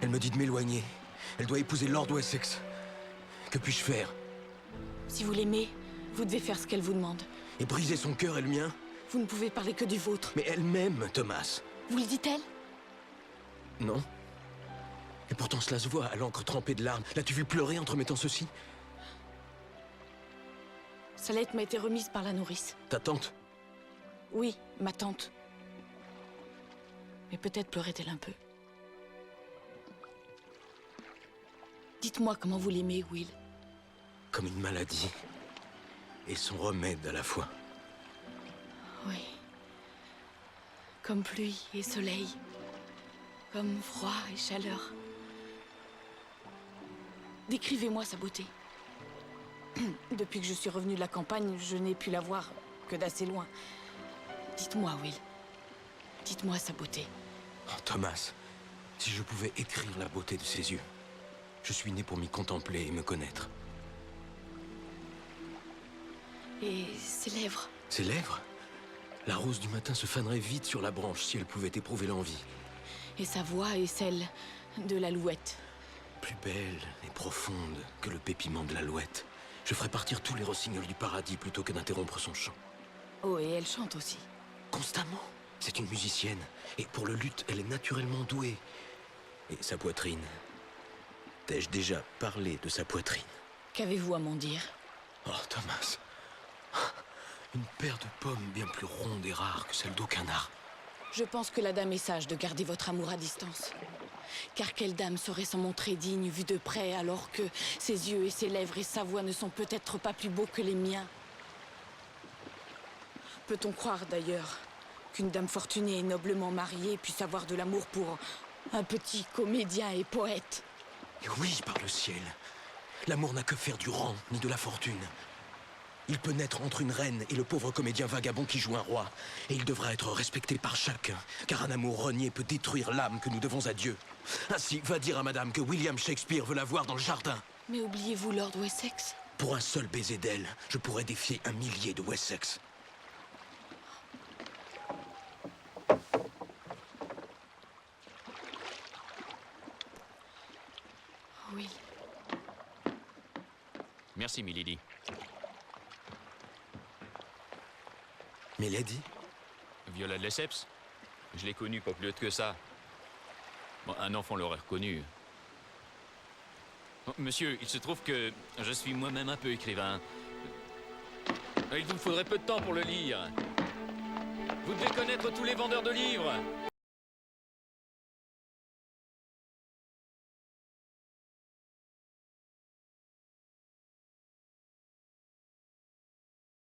Elle me dit de m'éloigner. Elle doit épouser Lord Wessex. Que puis-je faire? Si vous l'aimez, vous devez faire ce qu'elle vous demande. Et briser son cœur et le mien? Vous ne pouvez parler que du vôtre. Mais elle m'aime, Thomas. Vous le dit-elle? Non. Et pourtant cela se voit, à l'encre trempée de larmes. L'as-tu vu pleurer en te remettant ceci? Sa lettre m'a été remise par la nourrice. Ta tante? Oui, ma tante. Mais peut-être pleurait-elle un peu. Dites-moi comment vous l'aimez, Will. Comme une maladie. Et son remède à la fois. Oui. Comme pluie et soleil. Comme froid et chaleur. Décrivez-moi sa beauté. Depuis que je suis revenue de la campagne, je n'ai pu la voir que d'assez loin. Dites-moi, Will. Dites-moi sa beauté. Oh, Thomas, si je pouvais écrire la beauté de ses yeux. Je suis né pour m'y contempler et me connaître. Et ses lèvres? Ses lèvres? La rose du matin se fanerait vite sur la branche si elle pouvait éprouver l'envie. Et sa voix est celle de l'alouette. Plus belle et profonde que le pépiment de l'alouette. Je ferais partir tous les rossignols du paradis plutôt que d'interrompre son chant. Oh, et elle chante aussi. Constamment. C'est une musicienne. Et pour le luth, elle est naturellement douée. Et sa poitrine. T'ai-je déjà parlé de sa poitrine? Qu'avez-vous à m'en dire? Oh, Thomas. Une paire de pommes bien plus ronde et rare que celle d'aucun arbre. Je pense que la dame est sage de garder votre amour à distance. Car quelle dame saurait s'en montrer digne vue de près alors que ses yeux et ses lèvres et sa voix ne sont peut-être pas plus beaux que les miens? Peut-on croire d'ailleurs qu'une dame fortunée et noblement mariée puisse avoir de l'amour pour un petit comédien et poète? Et oui, par le ciel. L'amour n'a que faire du rang, ni de la fortune. Il peut naître entre une reine et le pauvre comédien vagabond qui joue un roi. Et il devra être respecté par chacun, car un amour renié peut détruire l'âme que nous devons à Dieu. Ainsi, va dire à madame que William Shakespeare veut la voir dans le jardin. Mais oubliez-vous Lord Wessex? Pour un seul baiser d'elle, je pourrais défier 1 millier de Wessex. Oui. Merci, milady. Milady? Viola de Lesseps? Je l'ai connue pas plus haute que ça. Bon, un enfant l'aurait reconnue. Oh, monsieur, il se trouve que je suis moi-même un peu écrivain. Il vous faudrait peu de temps pour le lire. Vous devez connaître tous les vendeurs de livres.